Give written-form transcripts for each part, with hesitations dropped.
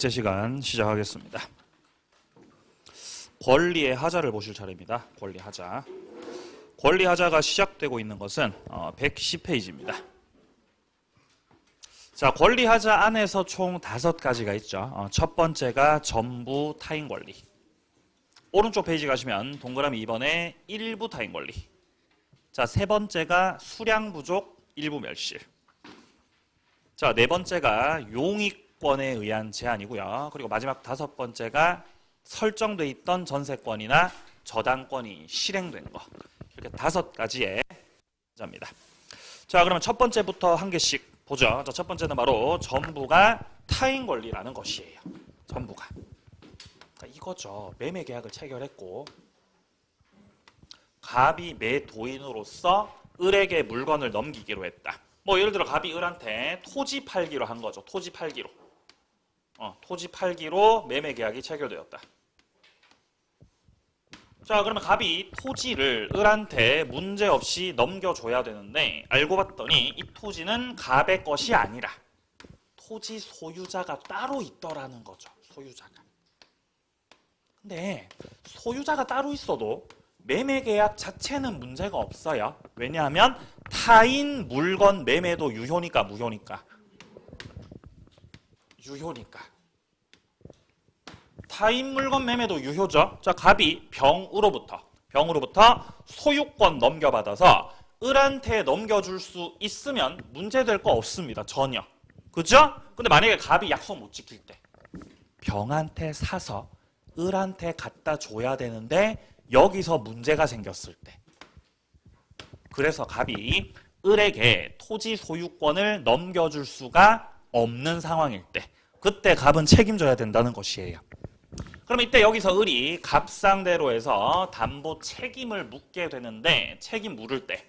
제 시간 시작하겠습니다. 권리의 하자를 보실 차례입니다. 권리 하자. 권리 하자가 시작되고 있는 것은 110페이지입니다. 자, 권리 하자 안에서 총 5가지가 있죠. 첫 번째가 전부 타인 권리. 오른쪽 페이지 가시면 동그라미 2번에 일부 타인 권리. 자, 세 번째가 수량 부족 일부 멸실. 자, 네 번째가 용익권에 의한 제한이고요. 그리고 마지막 5번째가 설정돼 있던 전세권이나 저당권이 실행된 거. 이렇게 5가지의 자입니다. 자, 그러면 첫 번째부터 한 개씩 보죠. 자, 첫 번째는 바로 전부가 타인 권리라는 것이에요. 전부가. 그러니까 이거죠. 매매 계약을 체결했고 갑이 매도인으로 을에게 물건을 넘기기로 했다. 뭐 예를 들어 갑이 을한테 토지 팔기로 한 거죠. 토지 팔기로. 토지 팔기로 매매 계약이 체결되었다. 자, 그러면 갑이 토지를 을한테 문제없이 넘겨줘야 되는데 알고 봤더니 이 토지는 갑의 것이 아니라 토지 소유자가 따로 있더라는 거죠. 소유자가. 근데 소유자가 따로 있어도 매매 계약 자체는 문제가 없어요. 왜냐하면 타인 물건 매매도 유효니까 무효니까? 유효니까. 타인 물건 매매도 유효죠. 자, 갑이 병으로부터 소유권 넘겨받아서 을한테 넘겨줄 수 있으면 문제될 거 없습니다. 전혀. 그죠? 근데 만약에 갑이 약속 못 지킬 때 병한테 사서 을한테 갖다 줘야 되는데 여기서 문제가 생겼을 때, 그래서 갑이 을에게 토지 소유권을 넘겨줄 수가 없는 상황일 때, 그때 갑은 책임져야 된다는 것이에요. 그럼 이때 여기서 을이 갑상대로해서 담보 책임을 묻게 되는데 책임 물을 때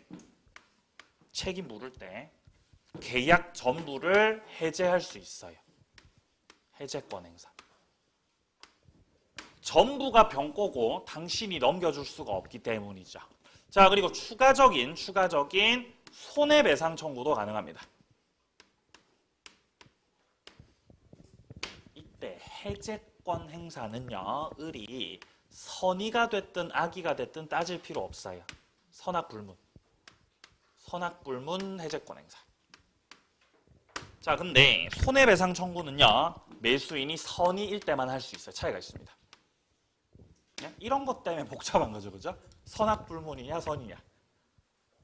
계약 전부를 해제할 수 있어요. 해제권 행사. 전부가 병꼬고 당신이 넘겨줄 수가 없기 때문이죠. 자, 그리고 추가적인 손해배상 청구도 가능합니다. 이때 해제권 행사는요, 을이 선의가 됐든 악의가 됐든 따질 필요 없어요. 선악불문 해제권 행사. 자, 근데 손해배상 청구는요, 매수인이 선의일 때만 할 수 있어요. 차이가 있습니다. 이런 것 때문에 복잡한 거죠. 그죠? 선악불문이냐 선이냐.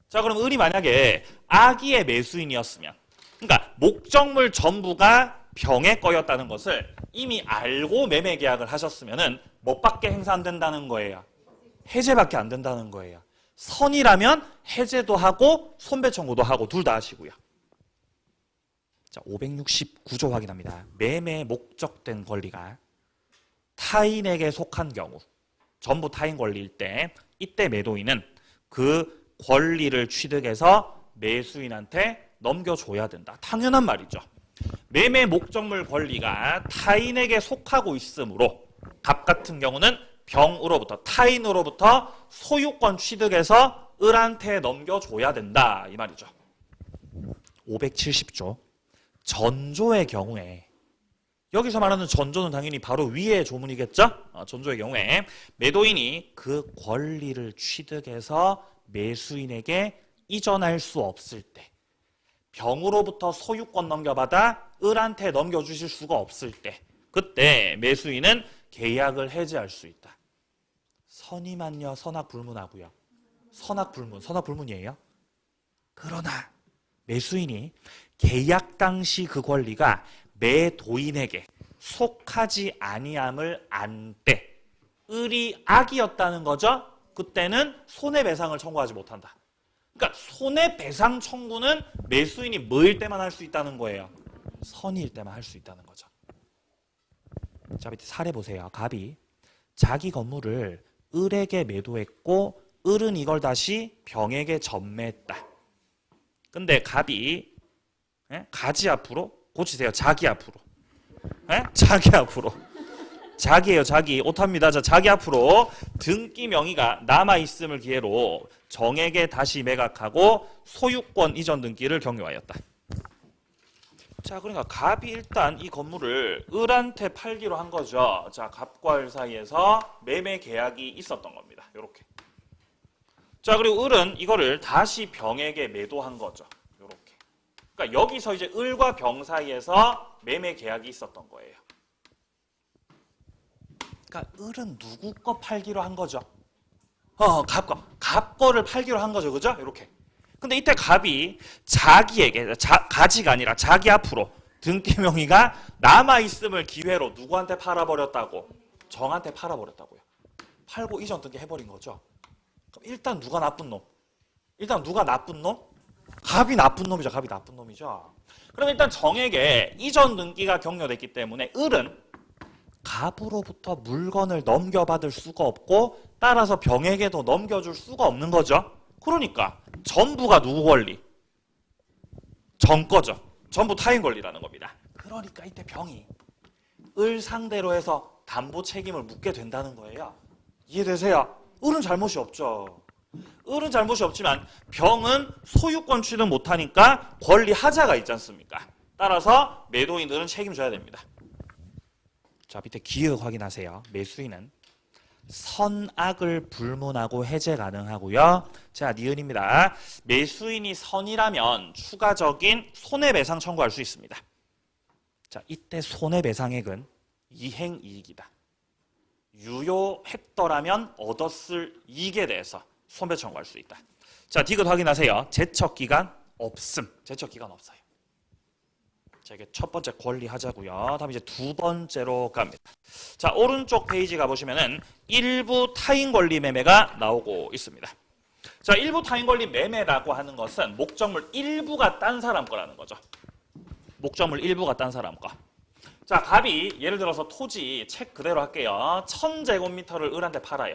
자, 그럼 을이 만약에 악의의 매수인이었으면, 그러니까 목적물 전부가 병에 꺼였다는 것을 이미 알고 매매 계약을 하셨으면은 뭐밖에 행사 안 된다는 거예요? 해제밖에 안 된다는 거예요. 선이라면 해제도 하고 손배 청구도 하고 둘 다 하시고요. 자, 569조 확인합니다. 매매 목적된 권리가 타인에게 속한 경우, 전부 타인 권리일 때, 이때 매도인은 그 권리를 취득해서 매수인한테 넘겨줘야 된다. 당연한 말이죠. 매매 목적물 권리가 타인에게 속하고 있으므로 갑 같은 경우는 병으로부터, 타인으로부터 소유권 취득해서 을한테 넘겨줘야 된다. 이 말이죠. 570조. 전조의 경우에, 여기서 말하는 전조는 당연히 바로 위의 조문이겠죠? 전조의 경우에 매도인이 그 권리를 취득해서 매수인에게 이전할 수 없을 때, 병으로부터 소유권 넘겨받아 을한테 넘겨주실 수가 없을 때, 그때 매수인은 계약을 해지할 수 있다. 선의만요, 선악불문하고요. 선악불문이에요. 그러나 매수인이 계약 당시 그 권리가 매도인에게 속하지 아니함을 안 때, 을이 악이었다는 거죠. 그때는 손해배상을 청구하지 못한다. 그러니까 손해배상 청구는 매수인이 뭐일 때만 할 수 있다는 거예요? 선의일 때만 할 수 있다는 거죠. 자, 밑에 사례 보세요. 갑이 자기 건물을 을에게 매도했고 을은 이걸 다시 병에게 전매했다. 근데 갑이 가지 앞으로 고치세요. 자기 앞으로. 자기 앞으로. 자기예요. 자기. 오타입니다. 자, 자기 앞으로 등기 명의가 남아있음을 기회로 정에게 다시 매각하고 소유권 이전 등기를 경유하였다. 자, 그러니까 갑이 일단 이 건물을 을한테 팔기로 한 거죠. 자, 갑과 을 사이에서 매매 계약이 있었던 겁니다. 요렇게. 자, 그리고 을은 이거를 다시 병에게 매도한 거죠. 요렇게. 그러니까 여기서 이제 을과 병 사이에서 매매 계약이 있었던 거예요. 그러니까 을은 누구 거 팔기로 한 거죠? 갑 거를 팔기로 한 거죠. 그죠? 이렇게. 근데 이때 갑이 자기에게, 가지가 아니라 자기 앞으로 등기명의가 남아있음을 기회로 누구한테 팔아버렸다고? 정한테 팔아버렸다고요. 팔고 이전 등기 해버린 거죠. 그럼 일단 누가 나쁜 놈? 일단 누가 나쁜 놈? 갑이 나쁜 놈이죠. 갑이 나쁜 놈이죠. 그럼 일단 정에게 이전 등기가 격려됐기 때문에 을은 갑으로부터 물건을 넘겨받을 수가 없고 따라서 병에게도 넘겨줄 수가 없는 거죠. 그러니까 전부가 누구 권리? 정 거죠. 전부 타인 권리라는 겁니다. 그러니까 이때 병이 을 상대로 해서 담보 책임을 묻게 된다는 거예요. 이해되세요? 을은 잘못이 없죠. 을은 잘못이 없지만 병은 소유권 취득 못하니까 권리 하자가 있지 않습니까? 따라서 매도인 을은 책임져야 됩니다. 자, 밑에 기억 확인하세요. 매수인은 선악을 불문하고 해제 가능하고요. 자, 니은입니다. 매수인이 선이라면 추가적인 손해배상 청구할 수 있습니다. 자, 이때 손해배상액은 이행이익이다. 유효했더라면 얻었을 이익에 대해서 손배 청구할 수 있다. 자, 디귿 확인하세요. 제척기간 없음. 제척기간 없어요. 자, 이게 첫 번째 권리 하자고요. 다음 이제 두 번째로 갑니다. 자, 오른쪽 페이지 가보시면은 일부 타인 권리 매매가 나오고 있습니다. 자, 일부 타인 권리 매매라고 하는 것은 목적물 일부가 딴 사람 거라는 거죠. 목적물 일부가 딴 사람 거. 자, 갑이 예를 들어서 토지 책 그대로 할게요. 1000제곱미터를 을한테 팔아요.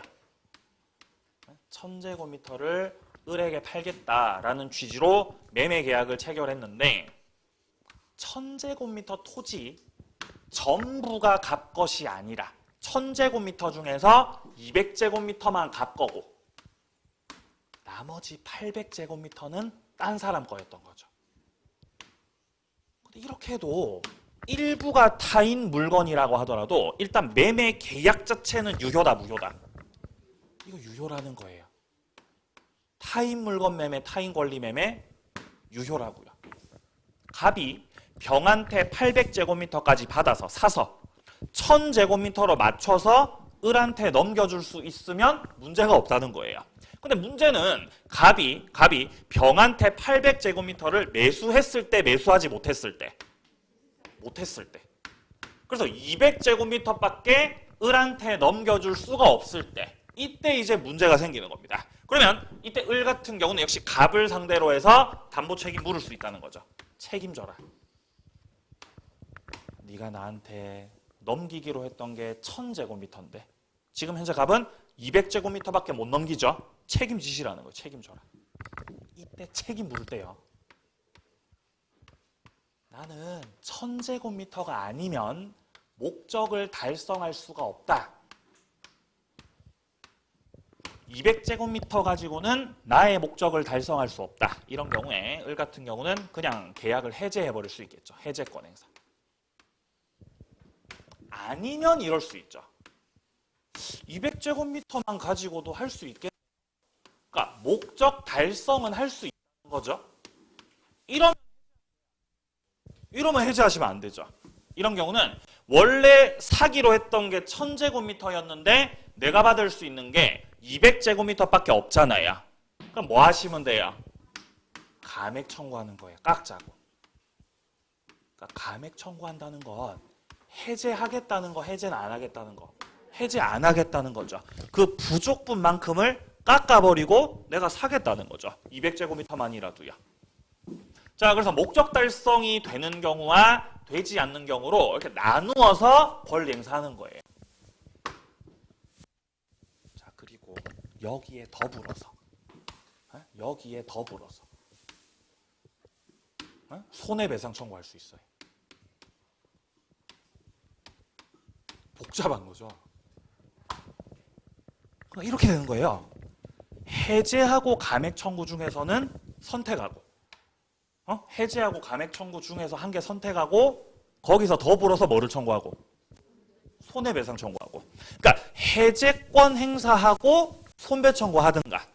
1000제곱미터를 을에게 팔겠다라는 취지로 매매 계약을 체결했는데 1000제곱미터 토지 전부가 갑 것이 아니라 1000제곱미터 중에서 200제곱미터만 갑 거고 나머지 800제곱미터는 딴 사람 거였던 거죠. 근데 이렇게 해도 일부가 타인 물건이라고 하더라도 일단 매매 계약 자체는 유효다 무효다? 이거 유효라는 거예요. 타인 물건 매매, 타인 권리 매매 유효라고요. 갑이 병한테 800제곱미터까지 받아서 사서 1000제곱미터로 맞춰서 을한테 넘겨줄 수 있으면 문제가 없다는 거예요. 근데 문제는 갑이 병한테 800제곱미터를 매수했을 때 매수하지 못했을 때 그래서 200제곱미터밖에 을한테 넘겨줄 수가 없을 때 이때 이제 문제가 생기는 겁니다. 그러면 이때 을 같은 경우는 역시 갑을 상대로 해서 담보 책임 물을 수 있다는 거죠. 책임져라. 네가 나한테 넘기기로 했던 게 1000제곱미터인데 지금 현재 갑은 200제곱미터밖에 못 넘기죠. 책임지시라는 거예요. 책임져라. 이때 책임 물을 때요. 나는 1000제곱미터가 아니면 목적을 달성할 수가 없다. 200제곱미터 가지고는 나의 목적을 달성할 수 없다. 이런 경우에 을 같은 경우는 그냥 계약을 해제해버릴 수 있겠죠. 해제권 행사. 아니면 이럴 수 있죠. 200제곱미터만 가지고도 할 수 있겠죠. 그러니까 목적 달성은 할 수 있는 거죠. 이러면 해제하시면 안 되죠. 이런 경우는 원래 사기로 했던 게 1000제곱미터였는데 내가 받을 수 있는 게 200제곱미터밖에 없잖아요. 그럼 뭐 하시면 돼요? 감액 청구하는 거예요. 깎자고. 그러니까 감액 청구한다는 건 해제하겠다는 거, 해제는 안 하겠다는 거. 해제 안 하겠다는 거죠. 그 부족분만큼을 깎아버리고 내가 사겠다는 거죠. 200제곱미터만이라도요. 자, 그래서 목적 달성이 되는 경우와 되지 않는 경우로 이렇게 나누어서 권리 행사하는 거예요. 자, 그리고 여기에 더불어서 손해배상 청구할 수 있어요. 복잡한 거죠. 이렇게 되는 거예요. 해제하고 감액 청구 중에서는 선택하고 해제하고 감액 청구 중에서 한 개 선택하고 거기서 더 불어서 뭐를 청구하고? 손해배상 청구하고. 그러니까 해제권 행사하고 손배 청구하든가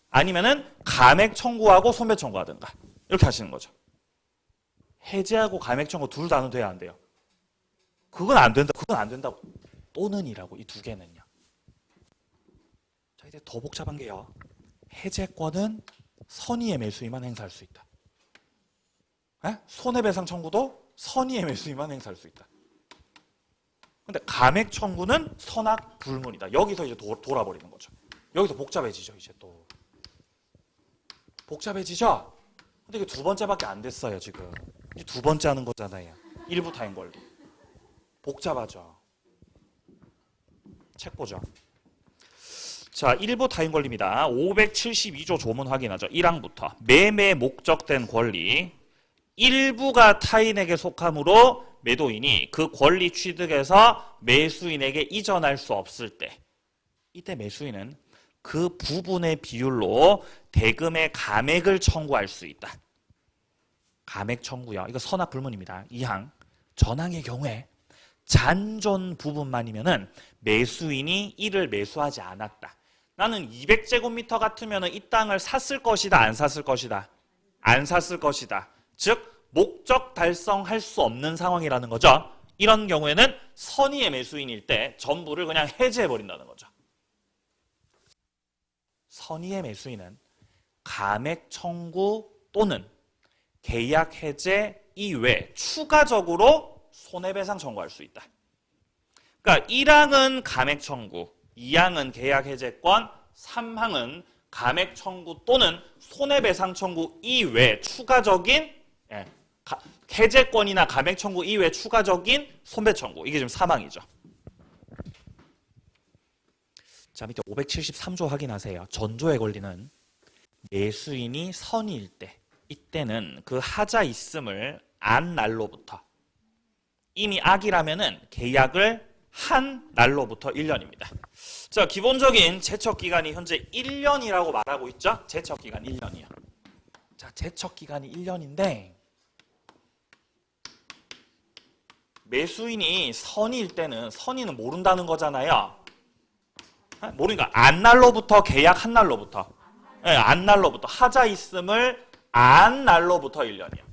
아니면은 감액 청구하고 손배 청구하든가 이렇게 하시는 거죠. 해제하고 감액 청구 둘 다는 돼야 안 돼요? 그건 안 된다. 그건 안 된다고. 또는이라고 이 두 개는요. 자, 이제 더 복잡한 게요. 해제권은 선의의 매수인만 행사할 수 있다. 손해배상 청구도 선의의 매수인만 행사할 수 있다. 근데 감액 청구는 선악 불문이다. 여기서 이제 돌아버리는 거죠. 여기서 복잡해지죠. 이제 또 복잡해지죠. 근데 이게 두 번째밖에 안 됐어요. 지금 이제 두 번째 하는 거잖아요. 일부 타인 권리. 복잡하죠. 책 보죠. 자, 일부 타인 권리입니다. 572조 조문 확인하죠. 1항부터 매매 목적된 권리. 일부가 타인에게 속하므로 매도인이 그 권리 취득해서 매수인에게 이전할 수 없을 때 이때 매수인은 그 부분의 비율로 대금의 감액을 청구할 수 있다. 감액 청구요. 이거 선악 불문입니다. 2항. 전항의 경우에 잔존 부분만이면은 매수인이 이를 매수하지 않았다. 나는 200제곱미터 같으면은 이 땅을 샀을 것이다, 안 샀을 것이다. 안 샀을 것이다. 즉 목적 달성할 수 없는 상황이라는 거죠. 이런 경우에는 선의의 매수인일 때 전부를 그냥 해제해 버린다는 거죠. 선의의 매수인은 감액 청구 또는 계약 해제 이외 추가적으로 손해배상 청구할 수 있다. 그러니까 1항은 감액 청구, 2항은 계약 해제권, 3항은 감액 청구 또는 손해배상 청구 이외 추가적인 해제권이나 감액 청구 이외 추가적인 손배 청구. 이게 지금 3항이죠. 자, 밑에 573조 확인하세요. 전조의 권리는 매수인이 선의일 때, 이때는 그 하자 있음을 안 날로부터 이미 악이라면은 계약을 한 날로부터 1년입니다. 자, 기본적인 제척 기간이 현재 1년이라고 말하고 있죠? 제척 기간 1년이요. 자, 제척 기간이 1년인데 매수인이 선의일 때는 선의는 모른다는 거잖아요. 모르니까 안 날로부터 계약 한 날로부터. 네, 안 날로부터 하자 있음을 안 날로부터 1년이요.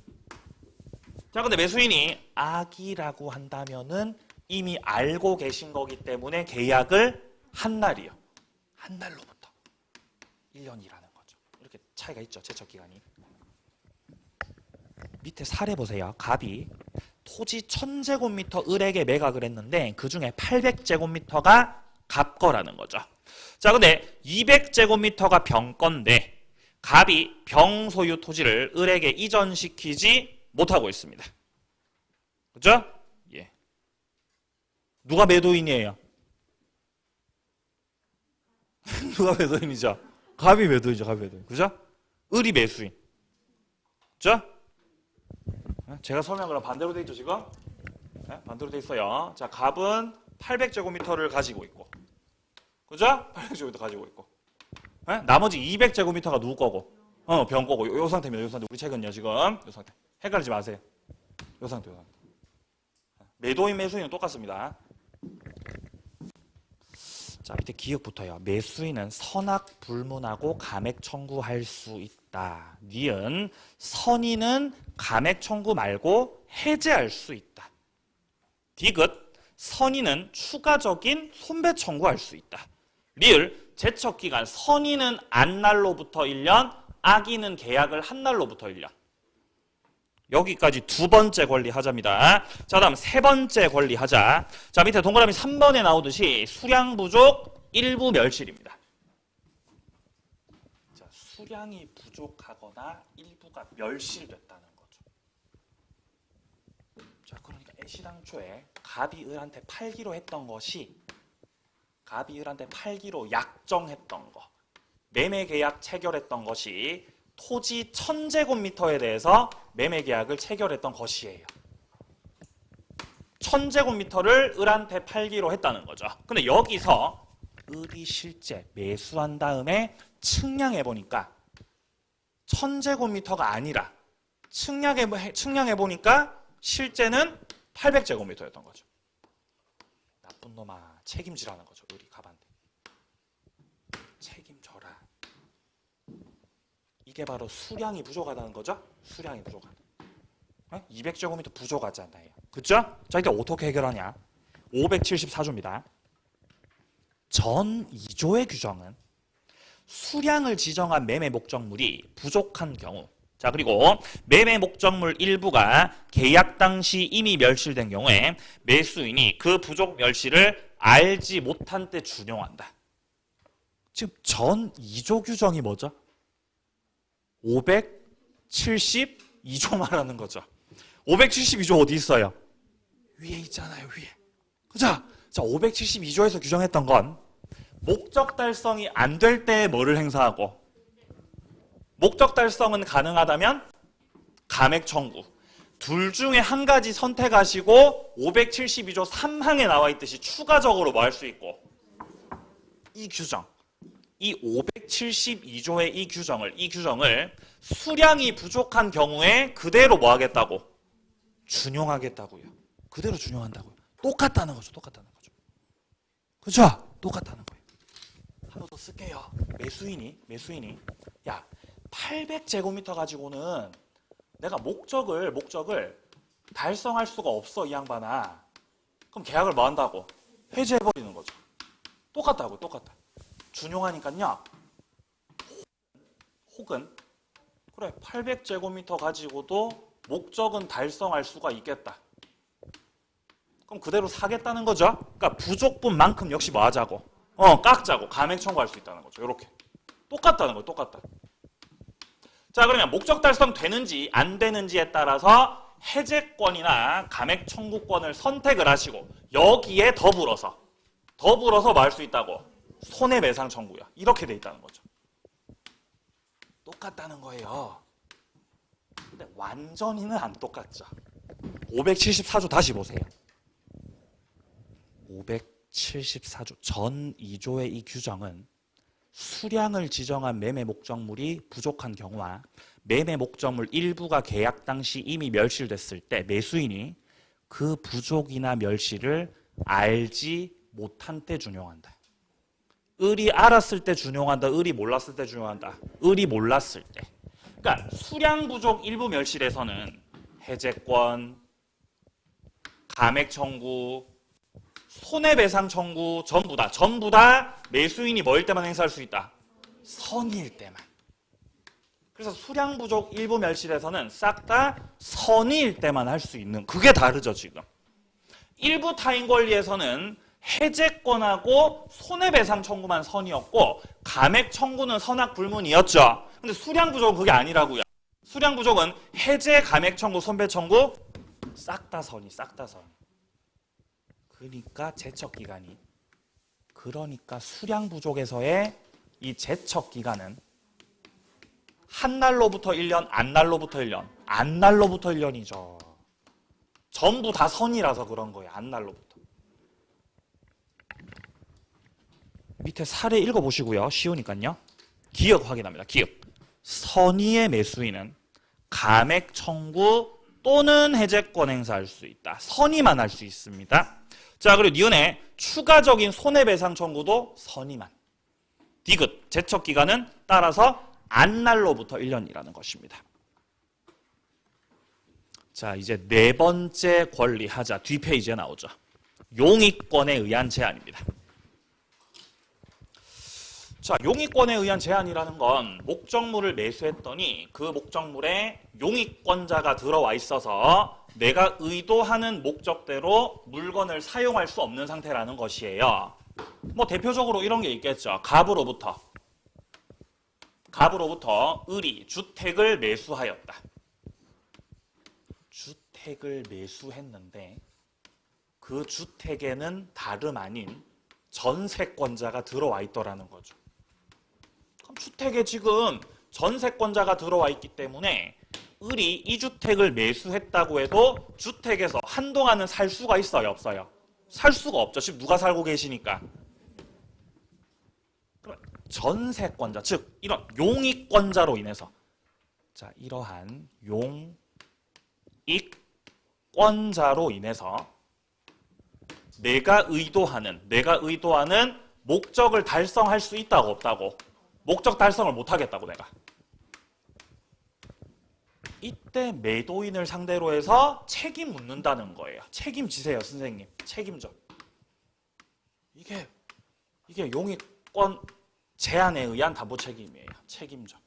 자, 근데 매수인이 악이라고 한다면은 이미 알고 계신 거기 때문에 계약을 한 날이요. 한 날로부터 1년이라는 거죠. 이렇게 차이가 있죠. 제척 기간이. 밑에 사례 보세요. 갑이 토지 1000제곱미터 을에게 매각을 했는데 그중에 800제곱미터가 갑 거라는 거죠. 자, 근데 200제곱미터가 병 건데 갑이 병 소유 토지를 을에게 이전시키지 못하고 있습니다. 그죠? 예. 누가 매도인이에요? 누가 매도인이죠? 갑이 매도인이죠. 갑이 매도인. 그죠? 을이 매수인. 그죠? 제가 설명 그럼 반대로 돼 있죠, 지금? 네, 반대로 돼 있어요. 자, 갑은 800제곱미터를 가지고 있고. 그죠? 800제곱미터 가지고 있고. 네? 나머지 200제곱미터가 누구 거고? 병 거고. 요 상태입니다. 요 상태. 우리 책은요, 지금. 요 상태. 헷갈리지 마세요. 요 상태, 요 상태. 매도인, 매수인은 똑같습니다. 자, 밑에 기억부터요. 매수인은 선악 불문하고 감액 청구할 수 있다. 니은 선의는 감액 청구 말고 해제할 수 있다. 디귿 선의는 추가적인 손배 청구할 수 있다. 리을 제척기간 선의는 안 날로부터 1년, 악의는 계약을 한 날로부터 1년. 여기까지 두 번째 권리 하자입니다. 자, 다음 세 번째 권리 하자. 자, 밑에 동그라미 3번에 나오듯이 수량 부족 일부 멸실입니다. 자, 수량이 부족하거나 일부가 멸실됐다는 거죠. 자, 그러니까 애시당초에 갑이 을한테 팔기로 했던 것이 갑이 을한테 팔기로 약정했던 거, 매매 계약 체결했던 것이 토지 1000제곱미터에 대해서 매매 계약을 체결했던 것이에요. 1000제곱미터를 을한테 팔기로 했다는 거죠. 근데 여기서 을이 실제 매수한 다음에 측량해 보니까 1000제곱미터가 아니라 측량해 보니까 실제는 800제곱미터였던 거죠. 나쁜 놈아, 책임지라는 거죠. 우리 가반대. 책임져라. 이게 바로 수량이 부족하다는 거죠. 수량이 부족하다. 200제곱미터 부족하잖아요. 그죠? 자, 이제 어떻게 해결하냐? 574조입니다. 전 2조의 규정은 수량을 지정한 매매 목적물이 부족한 경우, 자, 그리고 매매 목적물 일부가 계약 당시 이미 멸실된 경우에 매수인이 그 부족 멸실을 알지 못한 때 준용한다. 지금 전 2조 규정이 뭐죠? 572조 말하는 거죠. 572조 어디 있어요? 위에 있잖아요, 위에. 그죠? 자, 572조에서 규정했던 건 목적 달성이 안 될 때 뭐를 행사하고, 목적 달성은 가능하다면 감액 청구. 둘 중에 한 가지 선택하시고 572조 3항에 나와 있듯이 추가적으로 뭐 할 수 있고, 이 규정, 이 572조의 이 규정을 수량이 부족한 경우에 그대로 뭐 하겠다고? 준용하겠다고요. 그대로 준용한다고요. 똑같다는 거죠. 똑같다는 거죠. 그죠? 똑같다는 거예요. 하나 더 쓸게요. 매수인이 야, 800제곱미터 가지고는 내가 목적을 달성할 수가 없어, 이 양반아. 그럼 계약을 뭐 한다고? 해지해버리는 거죠. 똑같다고, 똑같다. 준용하니까요. 혹은 그래, 800제곱미터 가지고도 목적은 달성할 수가 있겠다. 그럼 그대로 사겠다는 거죠. 그러니까 부족분만큼 역시 뭐 하자고? 깎자고. 감액 청구할 수 있다는 거죠. 이렇게. 똑같다는 거예요. 똑같다. 자, 그러면 목적 달성 되는지 안 되는지에 따라서 해제권이나 감액 청구권을 선택을 하시고 여기에 더불어서 뭐 할 수 있다고? 손해배상 청구야. 이렇게 돼 있다는 거죠. 똑같다는 거예요. 근데 완전히는 안 똑같죠. 574조 다시 보세요. 574조 전 2조의 이 규정은 수량을 지정한 매매 목적물이 부족한 경우와 매매 목적물 일부가 계약 당시 이미 멸실됐을 때 매수인이 그 부족이나 멸실을 알지 못한 때 준용한다. 을이 알았을 때 준용한다. 을이 몰랐을 때 준용한다. 을이 몰랐을 때. 그러니까 수량 부족 일부 멸실에서는 해제권, 감액 청구, 손해배상 청구 전부 다 매수인이 뭐일 때만 행사할 수 있다? 선의일 때만. 그래서 수량 부족 일부 멸실에서는 싹 다 선의일 때만 할 수 있는, 그게 다르죠 지금. 일부 타인 권리에서는 해제권하고 손해배상 청구만 선의였고 감액 청구는 선악 불문이었죠. 근데 수량 부족은 그게 아니라고요. 수량 부족은 해제, 감액 청구, 손배 청구 싹 다 선의, 싹 다 선의. 그러니까 제척기간이, 그러니까 수량 부족에서의 이 제척기간은 한 날로부터 1년, 안 날로부터 1년, 안 날로부터 1년이죠. 전부 다 선이라서 그런 거예요. 안 날로부터. 밑에 사례 읽어보시고요. 쉬우니까요. 기억 확인합니다. 기억. 선의의 매수인은 감액 청구 또는 해제권 행사할 수 있다. 선의만 할 수 있습니다. 자, 그리고 니은의 추가적인 손해배상 청구도 선의만. 디귿, 제척기간은 따라서 안날로부터 1년이라는 것입니다. 자, 이제 네 번째 권리하자. 뒷페이지에 나오죠. 용익권에 의한 제한입니다. 자, 용익권에 의한 제한이라는 건 목적물을 매수했더니 그 목적물에 용익권자가 들어와 있어서 내가 의도하는 목적대로 물건을 사용할 수 없는 상태라는 것이에요. 뭐 대표적으로 이런 게 있겠죠. 갑으로부터 을이 주택을 매수하였다. 주택을 매수했는데 그 주택에는 다름 아닌 전세권자가 들어와 있더라는 거죠. 그럼 주택에 지금 전세권자가 들어와 있기 때문에 을이 이 주택을 매수했다고 해도 주택에서 한동안은 살 수가 있어요, 없어요? 살 수가 없죠. 지금 누가 살고 계시니까. 전세권자, 즉 이런 용익권자로 인해서, 자, 이러한 이권자로 인해서 내가 의도하는 목적을 달성할 수 있다고 없다고? 목적 달성을 못하겠다고 내가. 이때 매도인을 상대로 해서 책임 묻는다는 거예요. 책임지세요 선생님. 책임져. 이게 용의권 제한에 의한 담보 책임이에요. 책임져.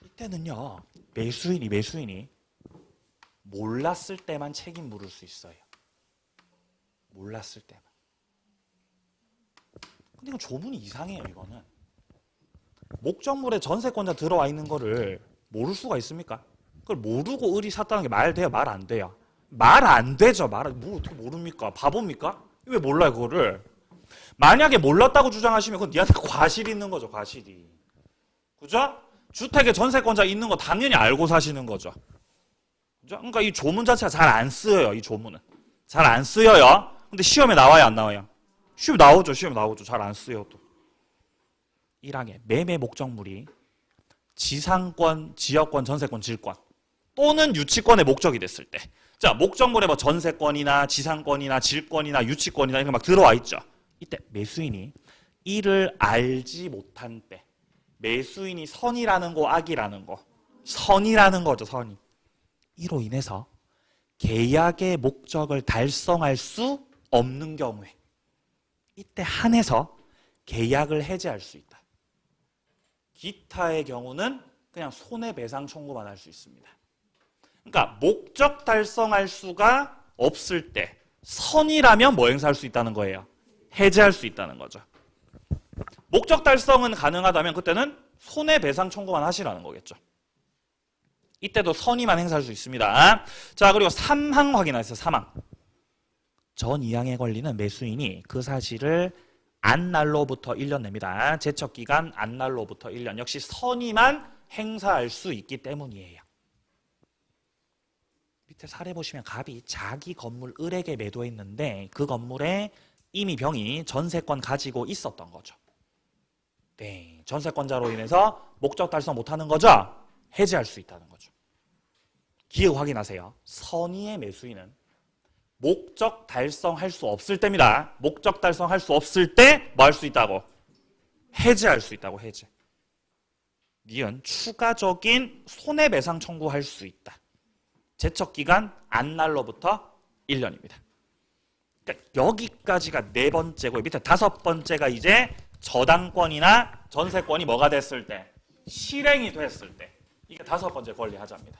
이때는요. 매수인이 몰랐을 때만 책임 물을 수 있어요. 몰랐을 때만. 근데 이건 조문이 이상해요. 이거는. 목적물에 전세권자 들어와 있는 거를 모를 수가 있습니까? 그걸 모르고 을이 샀다는 게 말 돼요? 말 안 돼요? 말 안 되죠. 뭐 어떻게 모릅니까? 바보입니까? 왜 몰라요 그거를? 만약에 몰랐다고 주장하시면 그건 니한테 과실이 있는 거죠. 과실이. 그죠? 주택에 전세권자 있는 거 당연히 알고 사시는 거죠. 그죠? 그러니까 이 조문 자체가 잘 안 쓰여요. 이 조문은. 잘 안 쓰여요. 근데 시험에 나와요 안 나와요? 시험에 나오죠. 잘 안 쓰여 또. 1항에 매매 목적물이 지상권, 지역권, 전세권, 질권 또는 유치권의 목적이 됐을 때, 자 목적물에 뭐 전세권이나 지상권이나 질권이나 유치권이나 이런 거 막 들어와 있죠. 이때 매수인이 이를 알지 못한 때, 매수인이 선이라는 거 악이라는 거, 선이라는 거죠. 선이. 이로 인해서 계약의 목적을 달성할 수 없는 경우에 이때 한해서 계약을 해지할 수 있다. 기타의 경우는 그냥 손해배상 청구만 할 수 있습니다. 그러니까 목적 달성할 수가 없을 때 선이라면 뭐 행사할 수 있다는 거예요? 해지할 수 있다는 거죠. 목적 달성은 가능하다면 그때는 손해배상 청구만 하시라는 거겠죠. 이때도 선의만 행사할 수 있습니다. 자, 그리고 3항 확인하세요. 3항. 전 2항에 걸리는 매수인이 그 사실을 안날로부터 1년 냅니다. 제척기간 안날로부터 1년. 역시 선의만 행사할 수 있기 때문이에요. 밑에 사례 보시면 갑이 자기 건물 을에게 매도했는데 그 건물에 이미 병이 전세권 가지고 있었던 거죠. 네, 전세권자로 인해서 목적 달성 못하는 거죠? 해지할 수 있다는 거죠. 기억 확인하세요. 선의의 매수인은 목적 달성할 수 없을 때입니다. 목적 달성할 수 없을 때 뭐 할 수 있다고? 해지할 수 있다고. 해지. 니은 추가적인 손해배상 청구할 수 있다. 제척기간 안날로부터 1년입니다. 그러니까 여기까지가 네 번째고 밑에 다섯 번째가 이제 저당권이나 전세권이 뭐가 됐을 때? 실행이 됐을 때. 이게 다섯 번째 권리 하자입니다.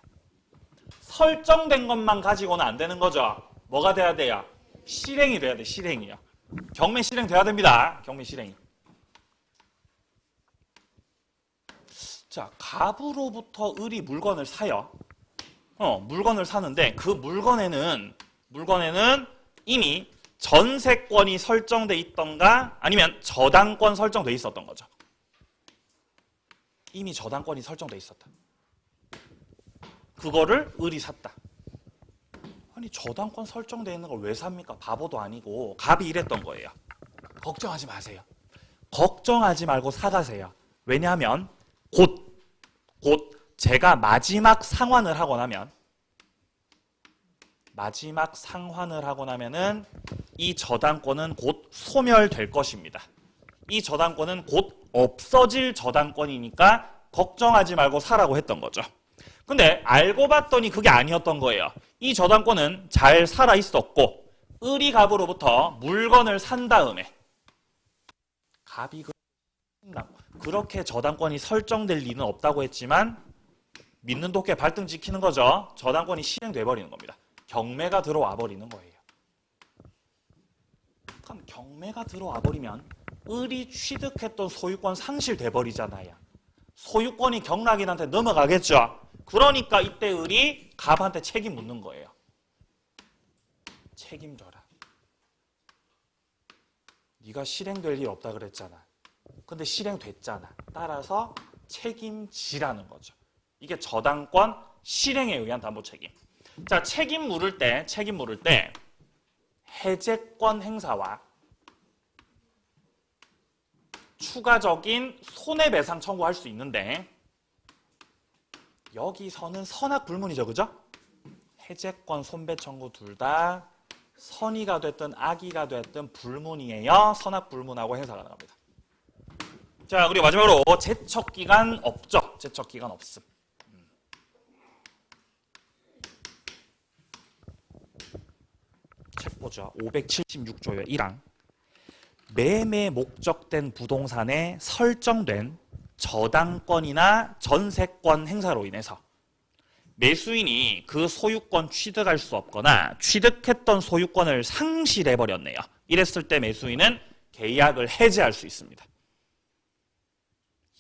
설정된 것만 가지고는 안 되는 거죠. 뭐가 돼야 돼요? 실행이 돼야 돼. 실행이요. 경매 실행 돼야 됩니다. 경매 실행이. 자, 갑으로부터 을이 물건을 사요. 물건을 사는데 그 물건에는 이미 전세권이 설정돼 있던가 아니면 저당권 설정돼 있었던 거죠. 이미 저당권이 설정돼 있었다. 그거를 을이 샀다. 아니 저당권 설정돼 있는 걸 왜 삽니까? 바보도 아니고. 갑이 이랬던 거예요. 걱정하지 마세요. 걱정하지 말고 사가세요. 왜냐하면 곧 제가 마지막 상환을 하고 나면은 이 저당권은 곧 소멸될 것입니다. 이 저당권은 곧 없어질 저당권이니까 걱정하지 말고 사라고 했던 거죠. 근데 알고 봤더니 그게 아니었던 거예요. 이 저당권은 잘 살아 있었고 을이 갑으로부터 물건을 산 다음에 갑이 그렇게 저당권이 설정될 리는 없다고 했지만 믿는 도끼에 발등 지키는 거죠. 저당권이 실행돼 버리는 겁니다. 경매가 들어와 버리는 거예요. 그럼 경매가 들어와 버리면 을이 취득했던 소유권 상실돼 버리잖아요. 소유권이 경락인한테 넘어가겠죠. 그러니까 이때 을이 갑한테 책임 묻는 거예요. 책임져라. 네가 실행될 일 없다 그랬잖아. 근데 실행됐잖아. 따라서 책임지라는 거죠. 이게 저당권 실행에 의한 담보 책임. 자, 책임 물을 때 해제권 행사와 추가적인 손해배상 청구할 수 있는데 여기서는 선악불문이죠, 그죠? 해제권, 손배 청구 둘 다 선의가 됐든 악의가 됐든 불문이에요. 선악불문하고 행사 가능합니다. 자, 그리고 마지막으로 제척기간 없죠. 제척기간 없음. 책 보죠. 576조요. 1항. 매매 목적된 부동산에 설정된 저당권이나 전세권 행사로 인해서 매수인이 그 소유권 취득할 수 없거나 취득했던 소유권을 상실해버렸네요. 이랬을 때 매수인은 계약을 해지할 수 있습니다.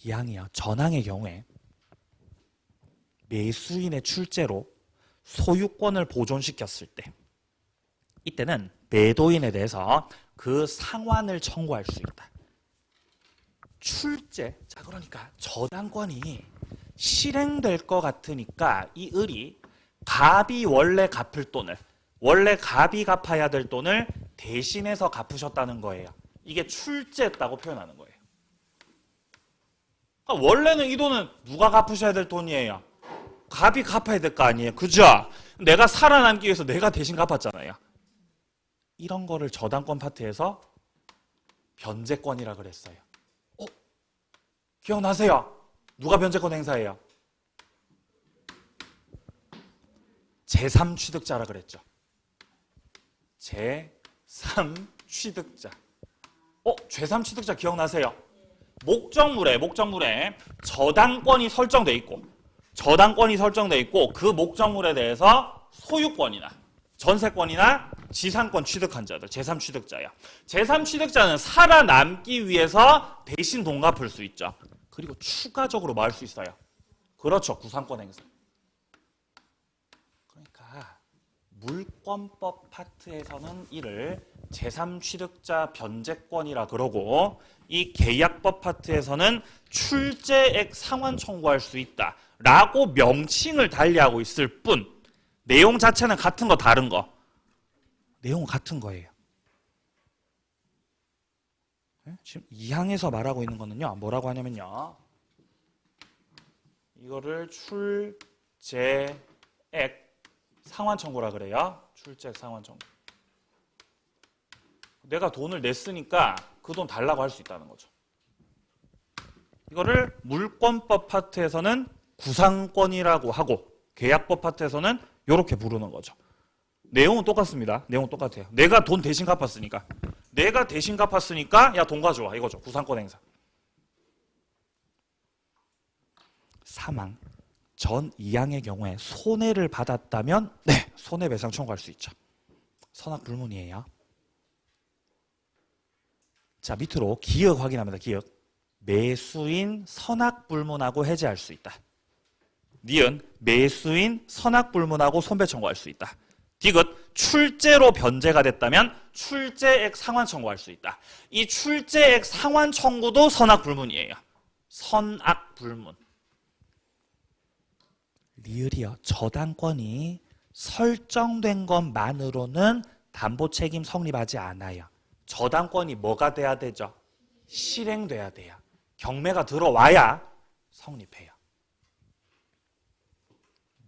2항이요. 전항의 경우에 매수인의 출제로 소유권을 보존시켰을 때 이때는 매도인에 대해서 그 상환을 청구할 수 있다. 출제, 자 그러니까 저당권이 실행될 것 같으니까 이 을이 갑이 원래 갚을 돈을, 원래 갑이 갚아야 될 돈을 대신해서 갚으셨다는 거예요. 이게 출제했다고 표현하는 거예요. 그러니까 원래는 이 돈은 누가 갚으셔야 될 돈이에요? 갑이 갚아야 될 거 아니에요. 그죠? 내가 살아남기 위해서 내가 대신 갚았잖아요. 이런 거를 저당권 파트에서 변제권이라 그랬어요. 기억나세요? 누가 변제권 행사해요? 제3취득자라 그랬죠. 제3취득자. 제3취득자 기억나세요? 목적물에 저당권이 설정돼 있고 그 목적물에 대해서 소유권이나 전세권이나 지상권 취득한 자들, 제3취득자야. 제3취득자는 살아남기 위해서 대신 돈 갚을 수 있죠. 그리고 추가적으로 뭐 할 수 있어요? 그렇죠. 구상권 행사. 그러니까 물권법 파트에서는 이를 제3취득자 변제권이라 그러고 이 계약법 파트에서는 출제액 상환 청구할 수 있다 라고 명칭을 달리하고 있을 뿐 내용 자체는 같은 거 다른 거? 내용은 같은 거예요. 지금 2항에서 말하고 있는 거는요. 뭐라고 하냐면요. 이거를 출제액 상환 청구라 그래요. 출제액 상환 청구. 내가 돈을 냈으니까 그 돈 달라고 할 수 있다는 거죠. 이거를 물권법 파트에서는 구상권이라고 하고 계약법 파트에서는 이렇게 부르는 거죠. 내용은 똑같습니다. 내용은 똑같아요. 내가 돈 대신 갚았으니까. 야 돈 가져와 이거죠. 구상권 행사. 3항. 전 2항의 경우에 손해를 받았다면 네, 손해배상 청구할 수 있죠. 선악불문이에요. 자, 밑으로 기역 확인합니다. 기역. 매수인 선악불문하고 해지할 수 있다. 니은 매수인 선악불문하고 손배 청구할 수 있다. 디귿 출제로 변제가 됐다면 출제액 상환 청구할 수 있다. 이 출제액 상환 청구도 선악불문이에요. 선악불문. 리을이요. 저당권이 설정된 것만으로는 담보책임 성립하지 않아요. 저당권이 뭐가 돼야 되죠? 실행돼야 돼요. 경매가 들어와야 성립해요.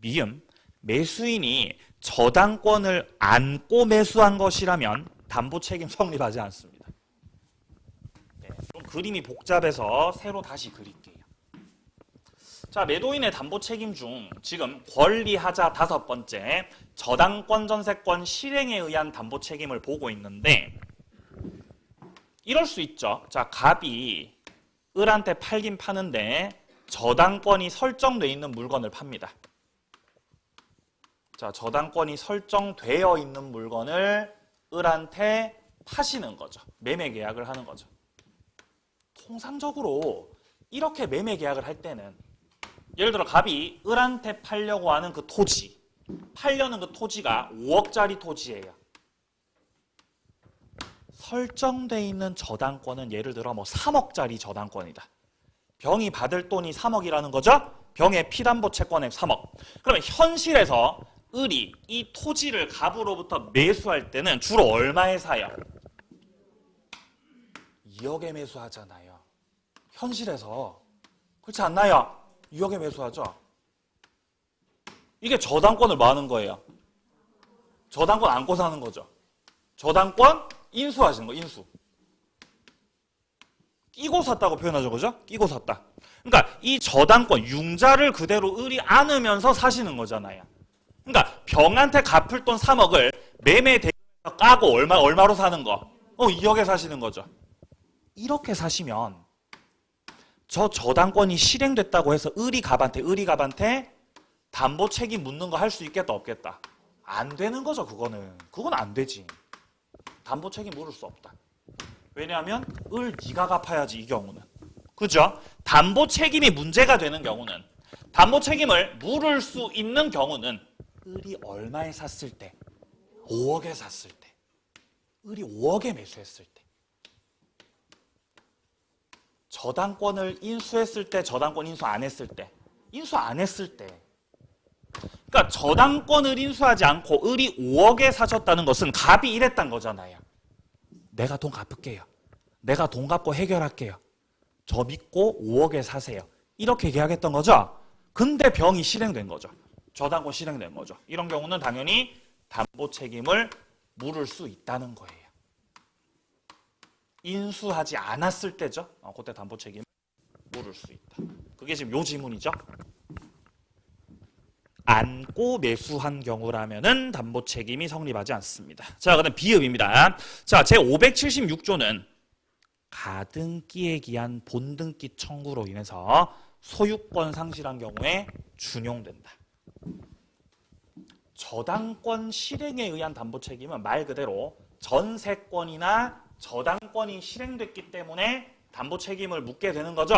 미음, 매수인이 저당권을 안고 매수한 것이라면 담보책임 성립하지 않습니다. 네, 좀 그림이 복잡해서 새로 다시 그릴게요. 자, 매도인의 담보책임 중 지금 권리하자 5번째 저당권 전세권 실행에 의한 담보책임을 보고 있는데 이럴 수 있죠. 자, 갑이 을한테 팔긴 파는데 저당권이 설정돼 있는 물건을 팝니다. 자, 저당권이 설정되어 있는 물건을 을한테 파시는 거죠. 매매 계약을 하는 거죠. 통상적으로 이렇게 매매 계약을 할 때는 예를 들어 갑이 을한테 팔려고 하는 그 토지, 팔려는 그 토지가 5억짜리 토지예요. 설정돼 있는 저당권은 예를 들어 뭐 3억짜리 저당권이다. 병이 받을 돈이 3억이라는 거죠? 병의 피담보 채권액 3억. 그러면 현실에서 을이 이 토지를 갑으로부터 매수할 때는 주로 얼마에 사요? 2억에 매수하잖아요. 현실에서. 그렇지 않나요? 2억에 매수하죠. 이게 저당권을 뭐 하는 거예요? 저당권 안고 사는 거죠. 저당권 인수하시는 거, 인수. 끼고 샀다고 표현하죠, 그죠? 끼고 샀다. 그러니까 이 저당권, 융자를 그대로 을이 안으면서 사시는 거잖아요. 그러니까 병한테 갚을 돈 3억을 매매 대금에서 까고 얼마로 사는 거? 2억에 사시는 거죠. 이렇게 사시면 저 저당권이 실행됐다고 해서 을이 갑한테 담보 책임 묻는 거 할 수 있겠다, 없겠다? 안 되는 거죠, 그거는. 그건 안 되지. 담보 책임 물을 수 없다. 왜냐하면 네가 갚아야지, 이 경우는. 그죠? 담보 책임이 문제가 되는 경우는, 담보 책임을 물을 수 있는 경우는 을이 얼마에 샀을 때? 5억에 샀을 때. 을이 5억에 매수했을 때. 저당권을 인수했을 때, 저당권 인수 안 했을 때. 인수 안 했을 때. 그러니까 저당권을 인수하지 않고 을이 5억에 사셨다는 것은 갑이 이랬단 거잖아요. 내가 돈 갚을게요. 내가 돈 갚고 해결할게요. 저 믿고 5억에 사세요. 이렇게 계약했던 거죠. 근데 병이 실행된 거죠. 저당권 실행된 거죠. 이런 경우는 당연히 담보 책임을 물을 수 있다는 거예요. 인수하지 않았을 때죠. 그때 담보 책임을 물을 수 있다. 그게 지금 요 지문이죠. 안고 매수한 경우라면은 담보 책임이 성립하지 않습니다. 자, 그다음 비읍입니다. 자, 제 576조는 가등기에 기한 본등기 청구로 인해서 소유권 상실한 경우에 준용된다. 저당권 실행에 의한 담보 책임은 말 그대로 전세권이나 저당권이 실행됐기 때문에 담보 책임을 묻게 되는 거죠.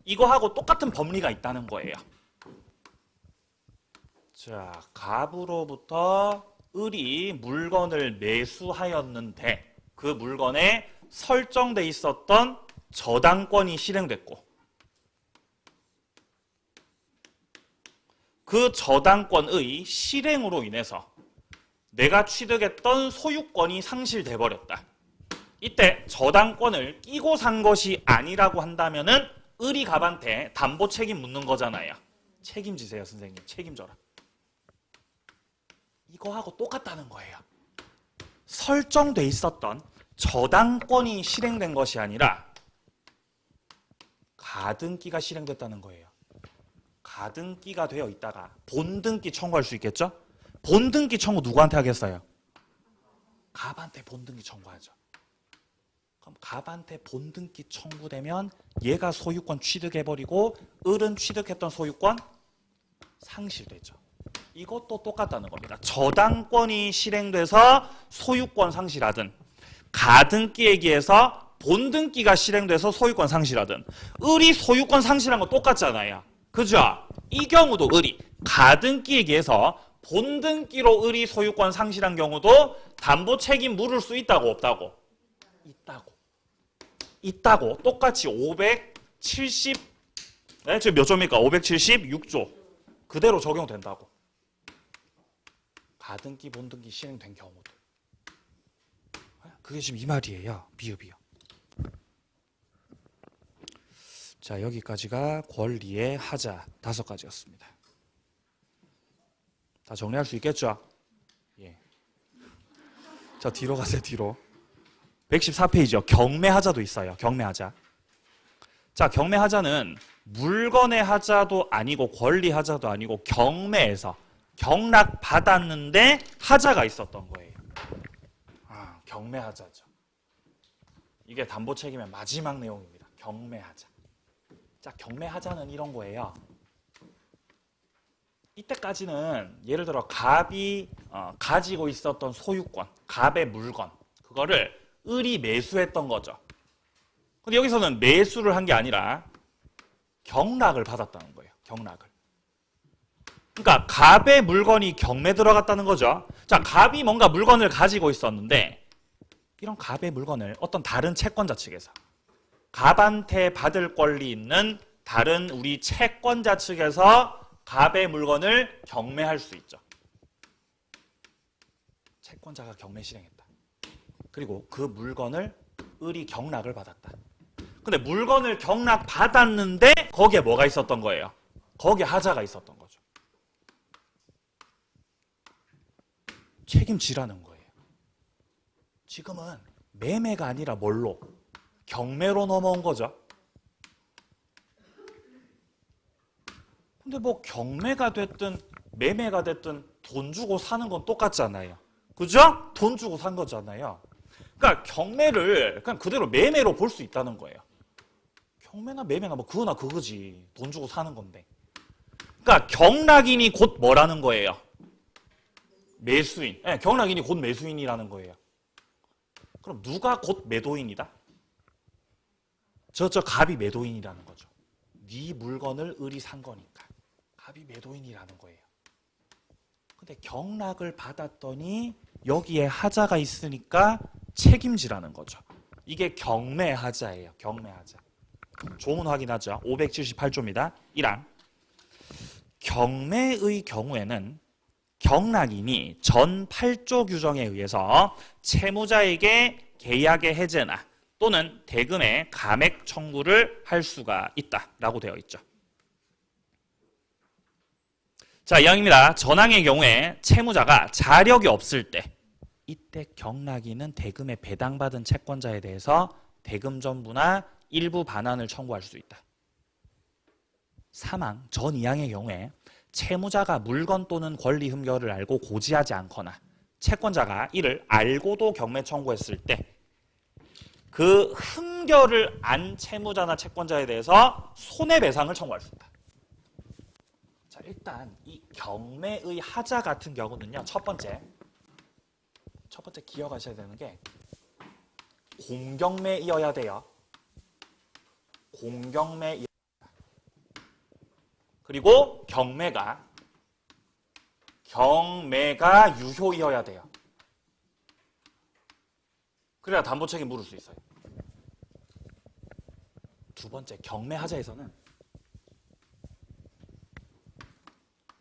이거하고 똑같은 법리가 있다는 거예요. 자, 갑으로부터 을이 물건을 매수하였는데 그 물건에 설정돼 있었던 저당권이 실행됐고 그 저당권의 실행으로 인해서 내가 취득했던 소유권이 상실돼 버렸다. 이때 저당권을 끼고 산 것이 아니라고 한다면은 을이 갑한테 담보 책임 묻는 거잖아요. 책임지세요, 선생님. 책임져라. 이거하고 똑같다는 거예요. 설정돼 있었던 저당권이 실행된 것이 아니라 가등기가 실행됐다는 거예요. 가등기가 되어 있다가 본등기 청구할 수 있겠죠? 본등기 청구 누구한테 하겠어요? 갑한테 본등기 청구하죠. 그럼 갑한테 본등기 청구되면 얘가 소유권 취득해버리고 을은 취득했던 소유권 상실되죠. 이것도 똑같다는 겁니다. 저당권이 실행돼서 소유권 상실하든 가등기에 기해서 본등기가 실행돼서 소유권 상실하든 을이 소유권 상실한 거 똑같잖아요. 그죠? 이 경우도 을이 가등기에 기해서 본등기로 을이 소유권 상실한 경우도 담보 책임 물을 수 있다고 없다고? 있다고. 똑같이 570 지금 몇 조입니까? 576조 그대로 적용된다고. 가등기, 본등기 실행된 경우도. 그게 지금 이 말이에요. 비읍이요. 자, 여기까지가 권리의 하자 5가지였습니다. 다 정리할 수 있겠죠? 예. 자, 뒤로 가세요, 뒤로. 114페이지요. 경매하자도 있어요. 경매하자. 자, 경매하자는 물건의 하자도 아니고 권리하자도 아니고 경매에서 경락 받았는데 하자가 있었던 거예요. 경매하자죠. 이게 담보 책임의 마지막 내용입니다. 경매하자. 자, 경매하자는 이런 거예요. 이때까지는 예를 들어 갑이 가지고 있었던 소유권, 갑의 물건, 그거를 을이 매수했던 거죠. 근데 여기서는 매수를 한 게 아니라 경락을 받았다는 거예요. 경락을. 그러니까 갑의 물건이 경매 들어갔다는 거죠. 자, 갑이 뭔가 물건을 가지고 있었는데 이런 갑의 물건을 어떤 다른 채권자 측에서 갑한테 받을 권리 있는 다른 우리 채권자 측에서 갑의 물건을 경매할 수 있죠. 채권자가 경매 실행했다. 그리고 그 물건을 을이 경락을 받았다. 근데 물건을 경락 받았는데 거기에 뭐가 있었던 거예요? 거기에 하자가 있었던 거죠. 책임지라는 거예요. 지금은 매매가 아니라 뭘로? 경매로 넘어온 거죠. 근데 뭐 경매가 됐든 매매가 됐든 돈 주고 사는 건 똑같잖아요. 그죠? 돈 주고 산 거잖아요. 그러니까 경매를 그냥 그대로 매매로 볼 수 있다는 거예요. 경매나 매매나 뭐 그거나 그거지. 돈 주고 사는 건데. 그러니까 경락인이 곧 뭐라는 거예요? 매수인. 네, 경락인이 곧 매수인이라는 거예요. 그럼 누가 곧 매도인이다? 저 갑이 매도인이라는 거죠. 네 물건을 을이 산 거니까. 갑이 매도인이라는 거예요. 근데 경락을 받았더니 여기에 하자가 있으니까 책임지라는 거죠. 이게 경매하자예요. 경매하자. 조문 확인하죠. 578조입니다. 1항. 경매의 경우에는 경락인이 전 8조 규정에 의해서 채무자에게 계약의 해제나 또는 대금의 감액 청구를 할 수가 있다라고 되어 있죠. 자, 2항입니다. 전항의 경우에 채무자가 자력이 없을 때 이때 경락인은 대금에 배당받은 채권자에 대해서 대금 전부나 일부 반환을 청구할 수 있다. 3항 전 2항의 경우에 채무자가 물건 또는 권리 흠결을 알고 고지하지 않거나 채권자가 이를 알고도 경매 청구했을 때 그 흠결을 안 채무자나 채권자에 대해서 손해배상을 청구할 수 있다. 자, 일단 이 경매의 하자 같은 경우는요. 첫 번째 기억하셔야 되는 게 공경매이어야 돼요. 공경매 그리고 경매가 유효이어야 돼요. 그래야 담보 책임 물을 수 있어요. 두 번째, 경매 하자에서는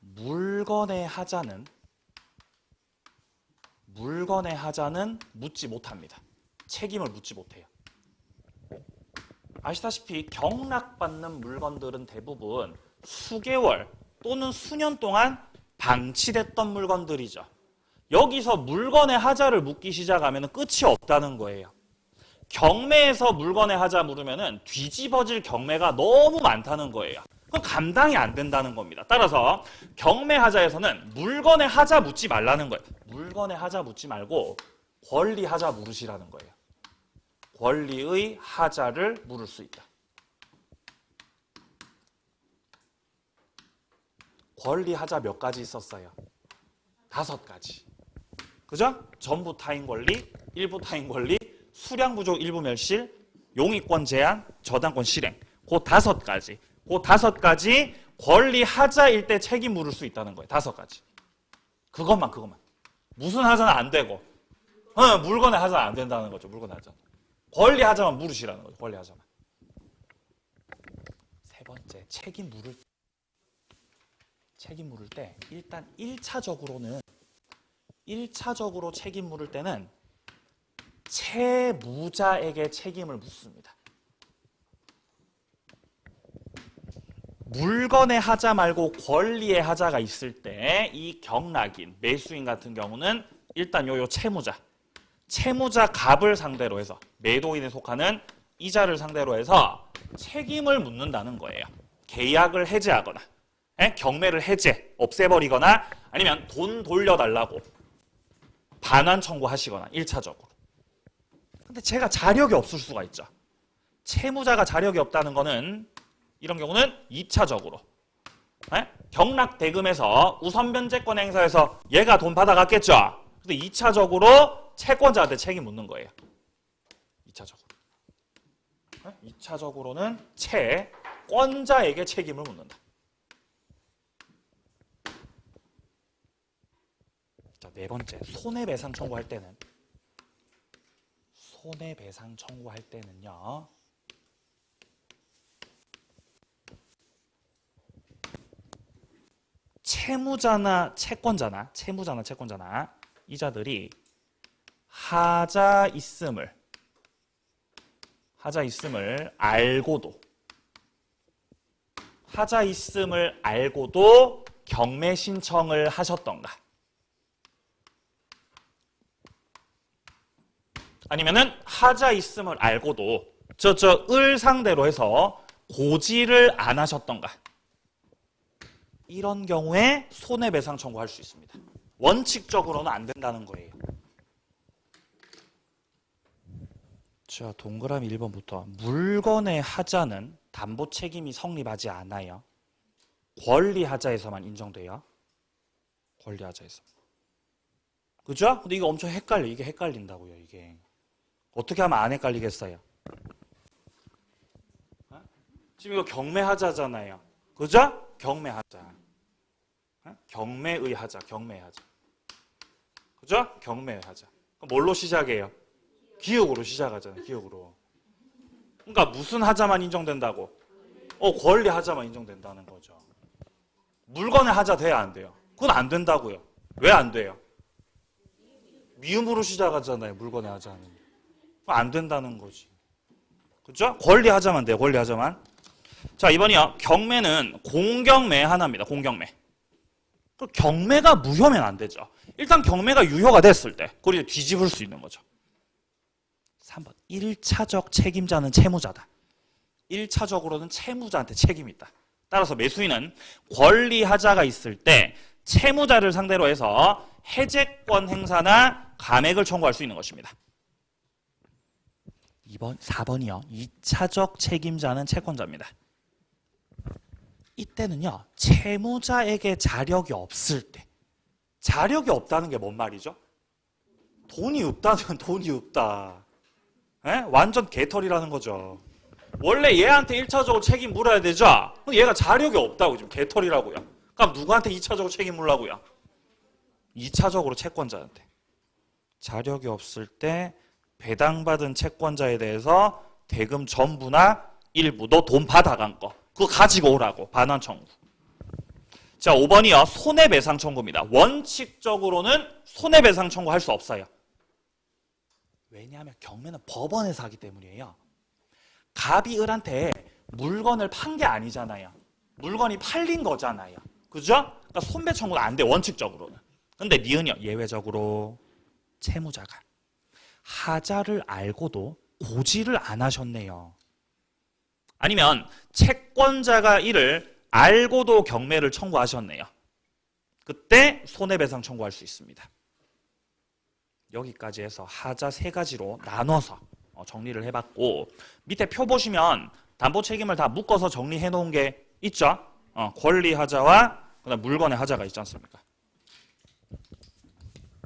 물건의 하자는 묻지 못합니다. 책임을 묻지 못해요. 아시다시피 경락받는 물건들은 대부분 수개월 또는 수년 동안 방치됐던 물건들이죠. 여기서 물건의 하자를 묻기 시작하면 끝이 없다는 거예요. 경매에서 물건의 하자 물으면 뒤집어질 경매가 너무 많다는 거예요. 그건 감당이 안 된다는 겁니다. 따라서 경매 하자에서는 물건의 하자 묻지 말라는 거예요. 물건의 하자 묻지 말고 권리 하자 물으시라는 거예요. 권리의 하자를 물을 수 있다. 권리 하자 몇 가지 있었어요? 5가지. 그죠? 전부 타인 권리, 일부 타인 권리, 수량 부족 일부 멸실, 용의권 제한, 저당권 실행. 그 5가지. 그 5가지 권리 하자일 때 책임 물을 수 있다는 거예요. 5가지. 그것만. 무슨 하자는 안 되고, 물건의 하자는 안 된다는 거죠. 물건의 하자. 권리 하자만 물으시라는 거죠. 권리 하자만. 세 번째, 책임 물을 때 일단 1차적으로 책임 물을 때는 채무자에게 책임을 묻습니다. 물건의 하자 말고 권리의 하자가 있을 때 이 경락인, 매수인 같은 경우는 일단 요 채무자 갑을 상대로 해서 매도인에 속하는 이자를 상대로 해서 책임을 묻는다는 거예요. 계약을 해제하거나 경매를 없애버리거나 아니면 돈 돌려달라고 반환 청구하시거나 1차적으로. 근데 제가 자력이 없을 수가 있죠. 채무자가 자력이 없다는 거는 이런 경우는 2차적으로 경락 대금에서 우선 변제권 행사해서 얘가 돈 받아갔겠죠. 근데 2차적으로 채권자한테 책임 묻는 거예요. 2차적으로는 채권자에게 책임을 묻는다. 자, 네 번째, 손해배상 청구할 때는요. 채무자나 채권자나 이자들이 하자 있음을 알고도 경매 신청을 하셨던가 아니면은 하자 있음을 알고도 을 상대로 해서 고지를 안 하셨던가. 이런 경우에 손해배상 청구할 수 있습니다. 원칙적으로는 안 된다는 거예요. 자, 동그라미 1번부터 물건의 하자는 담보 책임이 성립하지 않아요. 권리하자에서만 인정돼요. 권리하자에서. 그죠? 근데 이거 엄청 헷갈려. 이게 헷갈린다고요. 이게. 어떻게 하면 안 헷갈리겠어요? 지금 이거 경매하자잖아요. 그죠? 경매하자. 경매의 하자. 경매의 하자. 그죠? 경매의 하자. 그럼 뭘로 시작해요? 기억으로 시작하잖아요. 기억으로. 그러니까 무슨 하자만 인정된다고? 권리 하자만 인정된다는 거죠. 물건의 하자 돼야 안 돼요? 그건 안 된다고요. 왜 안 돼요? 미음으로 시작하잖아요. 물건의 하자는. 안 된다는 거지. 그죠? 권리 하자만 돼요. 권리 하자만. 자, 이번이요. 경매는 공경매 하나입니다. 공경매. 경매가 무효면 안 되죠. 일단 경매가 유효가 됐을 때 그걸 뒤집을 수 있는 거죠. 3번. 1차적 책임자는 채무자다. 1차적으로는 채무자한테 책임이 있다. 따라서 매수인은 권리하자가 있을 때 채무자를 상대로 해서 해제권 행사나 감액을 청구할 수 있는 것입니다. 4번이요. 2차적 책임자는 채권자입니다. 이때는요. 채무자에게 자력이 없을 때. 자력이 없다는 게 뭔 말이죠? 돈이 없다는 돈이 없다. 완전 개털이라는 거죠. 원래 얘한테 1차적으로 책임 물어야 되죠? 얘가 자력이 없다고 지금 개털이라고요. 그럼 누구한테 2차적으로 책임 물라고요? 2차적으로 채권자한테. 자력이 없을 때 배당받은 채권자에 대해서 대금 전부나 일부 너 돈 받아간 거 그거 가지고 오라고 반환 청구. 자, 5번이요. 손해배상 청구입니다. 원칙적으로는 손해배상 청구할 수 없어요. 왜냐하면 경매는 법원에서 하기 때문이에요. 갑이 을한테 물건을 판 게 아니잖아요. 물건이 팔린 거잖아요. 그죠? 그러니까 손배 청구는 안 돼. 원칙적으로는. 근데 니은요. 예외적으로 채무자가 하자를 알고도 고지를 안 하셨네요. 아니면 채권자가 이를 알고도 경매를 청구하셨네요. 그때 손해배상 청구할 수 있습니다. 여기까지 해서 하자 3가지로 나눠서 정리를 해봤고 밑에 표 보시면 담보 책임을 다 묶어서 정리해 놓은 게 있죠. 권리 하자와 그다음 물건의 하자가 있지 않습니까?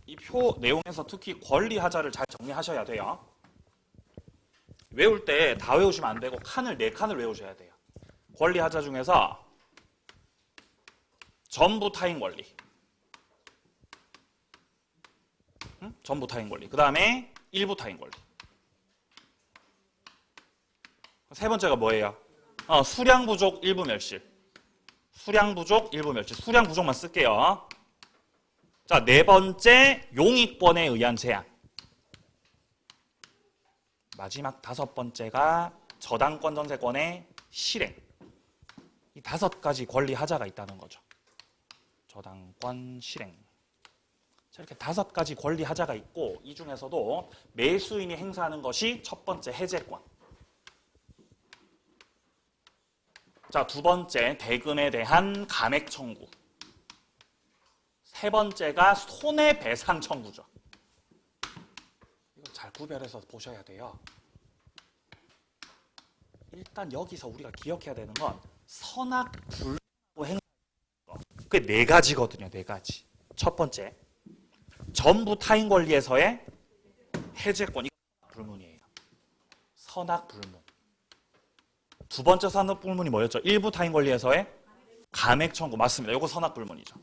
이 표 내용에서 특히 권리 하자를 잘 정리하셔야 돼요. 외울 때 다 외우시면 안 되고 4칸을 외우셔야 돼요. 권리 하자 중에서 전부 타인 권리. 전부 타인 권리. 그 다음에 일부 타인 권리. 세 번째가 뭐예요? 수량 부족 일부 멸실. 수량 부족 일부 멸실. 수량 부족만 쓸게요. 자, 4번째 용익권에 의한 제한. 마지막 5번째가 저당권 전세권의 실행. 이 5가지 권리 하자가 있다는 거죠. 저당권 실행. 자, 이렇게 5가지 권리 하자가 있고 이 중에서도 매수인이 행사하는 것이 첫 번째 해제권. 자, 2번째 대금에 대한 감액 청구. 3번째가 손해배상 청구죠. 이거 잘 구별해서 보셔야 돼요. 일단 여기서 우리가 기억해야 되는 건 선악 불문하고 행사하는 거. 그게 4가지거든요. 4가지. 첫 번째, 전부 타인 권리에서의 해제권. 이거 선악 불문이에요. 선악 불문. 2번째 선악 불문이 뭐였죠? 일부 타인 권리에서의 감액 청구. 맞습니다. 이거 선악 불문이죠.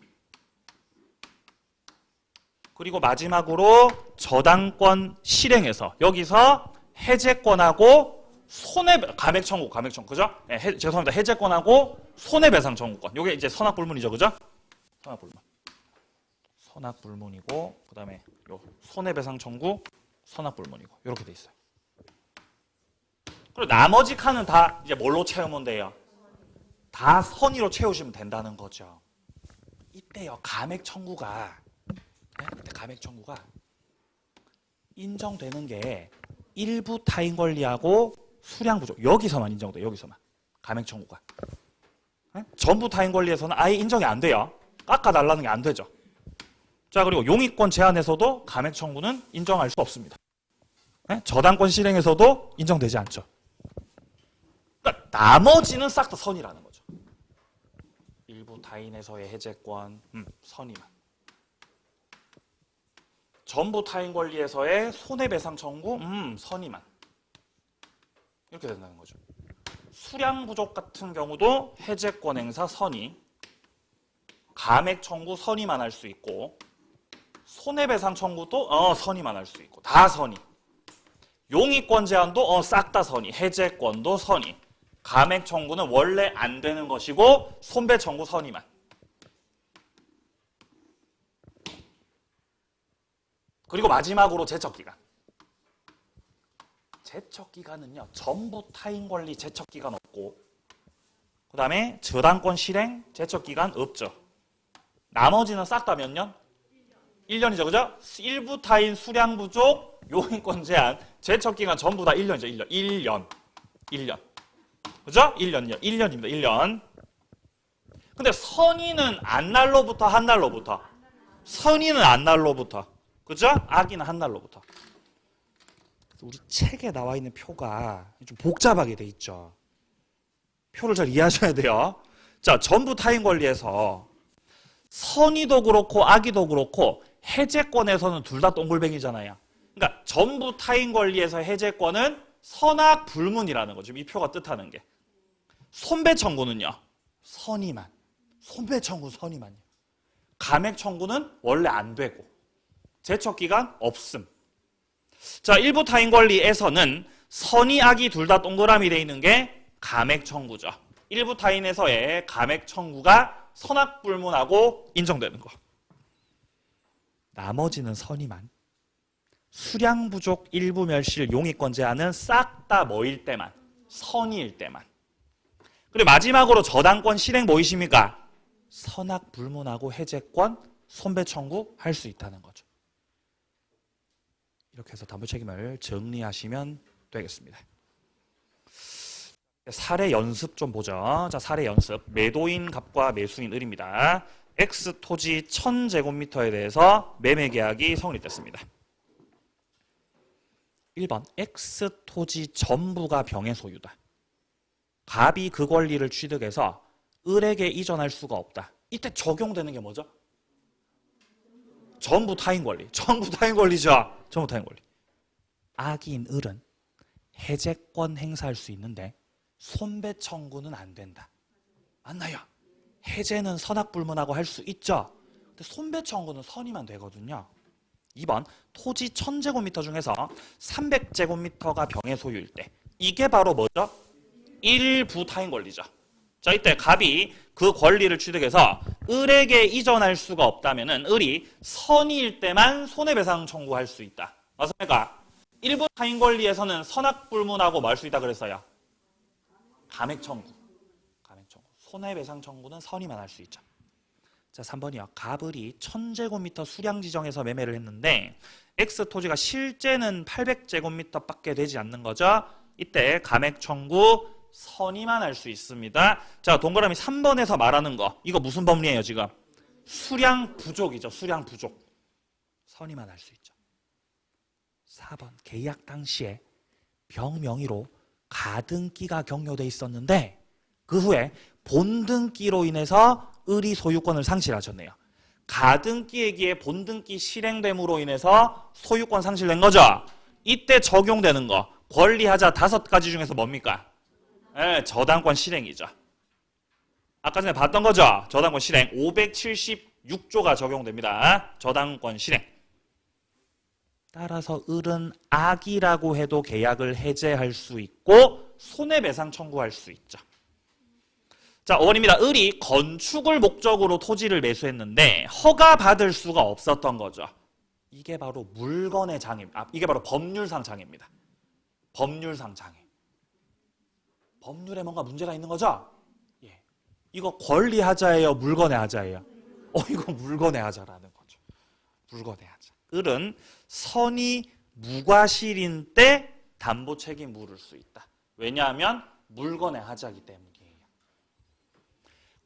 그리고 마지막으로 저당권 실행에서 여기서 해제권하고 감액 청구, 그죠? 네, 죄송합니다. 해제권하고 손해배상 청구권. 이게 이제 선악 불문이죠, 그죠? 선악 불문. 선악 불문이고, 그 다음에 요 손해배상 청구, 선악 불문이고 이렇게 돼 있어요. 그리고 나머지 칸은 다 이제 뭘로 채우면 돼요? 다 선의로 채우시면 된다는 거죠. 이때요, 감액 청구가. 네? 그때 감액 청구가 인정되는 게 일부 타인 권리하고 수량 부족. 여기서만 인정돼. 여기서만. 감액 청구가. 네? 전부 타인 권리에서는 아예 인정이 안 돼요. 깎아달라는 게 안 되죠. 자, 그리고 용의권 제한에서도 감액 청구는 인정할 수 없습니다. 네? 저당권 실행에서도 인정되지 않죠. 그러니까 나머지는 싹 다 선이라는 거죠. 일부 타인에서의 해제권, 선이만. 전부 타인 권리에서의 손해배상 청구, 선이만. 이렇게 된다는 거죠. 수량 부족 같은 경우도 해제권 행사 선의, 감액 청구 선의만 할 수 있고, 손해배상 청구도 선의만 할 수 있고, 다 선의. 용의권 제한도 싹 다 선의, 해제권도 선의. 감액 청구는 원래 안 되는 것이고 손배 청구 선의만. 그리고 마지막으로 제척기간. 제척기간은요. 전부 타인 권리 제척기간 없고 그 다음에 저당권 실행 제척기간 없죠. 나머지는 싹 다 몇 년? 1년이죠. 그죠? 일부 타인 수량 부족, 용의권 제한, 제척기간 전부 다 1년이죠. 1년. 그죠? 1년입니다. 1년. 근데 선의는 안 날로부터 한 날로부터. 선의는 안 날로부터. 그죠? 악의는 한 날로부터. 우리 책에 나와 있는 표가 좀 복잡하게 돼 있죠. 표를 잘 이해하셔야 돼요. 자, 전부 타인 권리에서 선의도 그렇고 악의도 그렇고 해제권에서는 둘 다 동글뱅이잖아요. 그러니까 전부 타인 권리에서 해제권은 선악 불문이라는 거죠. 이 표가 뜻하는 게. 손배 청구는요. 선의만. 손배 청구 선의만요. 감액 청구는 원래 안 되고 제척기간 없음. 자, 일부 타인 권리에서는 선의 악의 둘 다 동그라미 돼 있는 게 감액 청구죠. 일부 타인에서의 감액 청구가 선악 불문하고 인정되는 거. 나머지는 선의만. 수량 부족 일부 멸실 용의권 제한은 싹 다 뭐일 때만, 선의일 때만. 그리고 마지막으로 저당권 실행 뭐이십니까? 선악 불문하고 해제권, 손배 청구 할 수 있다는 거죠. 이렇게 해서 담보 책임을 정리하시면 되겠습니다. 사례 연습 좀 보죠. 자, 사례 연습. 매도인 갑과 매수인 을입니다. X 토지 1000제곱미터에 대해서 매매 계약이 성립됐습니다. 1번 X 토지 전부가 병의 소유다. 갑이 그 권리를 취득해서 을에게 이전할 수가 없다. 이때 적용되는 게 뭐죠? 전부 타인 권리. 전부 타인 권리죠. 전부 타인 권리. 악인 을은 해제권 행사할 수 있는데 손배 청구는 안 된다. 맞나요? 해제는 선악불문하고 할 수 있죠. 근데 손배 청구는 선의만 되거든요. 2번 토지 1000제곱미터 중에서 300제곱미터가 병의 소유일 때 이게 바로 뭐죠? 일부 타인 권리죠. 자, 이때 갑이 그 권리를 취득해서 을에게 이전할 수가 없다면은 을이 선의일 때만 손해배상 청구할 수 있다. 맞습니까? 일부 타인 권리에서는 선악불문하고 뭐 할 수 있다 그랬어요? 감액 청구. 감액 청구. 손해배상 청구는 선의만 할 수 있죠. 자, 3번이요. 갑을이 1000제곱미터 수량 지정해서 매매를 했는데 X 토지가 실제는 800제곱미터 밖에 되지 않는 거죠. 이때 감액 청구 선의만 할 수 있습니다. 자, 동그라미 3번에서 말하는 거. 이거 무슨 법리예요, 지금? 수량 부족이죠. 수량 부족. 선의만 할 수 있죠. 4번. 계약 당시에 병명의로 가등기가 경료돼 있었는데 그 후에 본등기로 인해서 을이 소유권을 상실하셨네요. 가등기에 본등기 실행됨으로 인해서 소유권 상실된 거죠. 이때 적용되는 거 권리하자 5가지 중에서 뭡니까? 네, 저당권 실행이죠. 아까 전에 봤던 거죠. 저당권 실행 576조가 적용됩니다. 저당권 실행. 따라서 을은 악이라고 해도 계약을 해제할 수 있고 손해배상 청구할 수 있죠. 자, 5번입니다. 을이 건축을 목적으로 토지를 매수했는데 허가받을 수가 없었던 거죠. 이게 바로 물건의 장애입니다. 이게 바로 법률상 장애입니다. 법률상 장애. 법률에 뭔가 문제가 있는 거죠? 예. 이거 권리하자예요? 물건의 하자예요? 이거 물건의 하자라는 거죠. 물건의 하자. 을은 선의 무과실인 때 담보 책임 물을 수 있다. 왜냐하면 물건의 하자이기 때문이에요.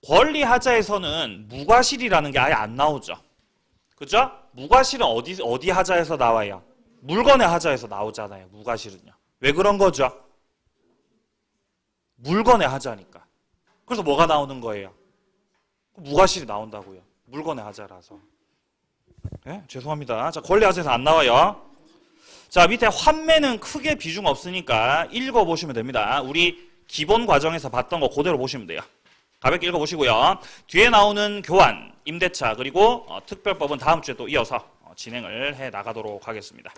권리 하자에서는 무과실이라는 게 아예 안 나오죠. 그죠? 무과실은 어디 하자에서 나와요? 물건의 하자에서 나오잖아요. 무과실은요. 왜 그런 거죠? 물건의 하자니까. 그래서 뭐가 나오는 거예요? 무과실이 나온다고요. 물건의 하자라서. 네? 죄송합니다. 자, 권리 하자에서 안 나와요. 자, 밑에 환매는 크게 비중 없으니까 읽어보시면 됩니다. 우리 기본 과정에서 봤던 거 그대로 보시면 돼요. 가볍게 읽어보시고요. 뒤에 나오는 교환, 임대차, 그리고 특별법은 다음 주에 또 이어서 진행을 해 나가도록 하겠습니다.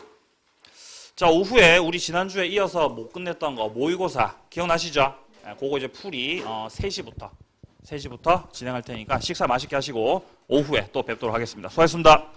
자, 오후에 우리 지난주에 이어서 못 끝냈던 거 모의고사 기억나시죠? 그거 이제 풀이 3시부터 진행할 테니까 식사 맛있게 하시고 오후에 또 뵙도록 하겠습니다. 수고하셨습니다.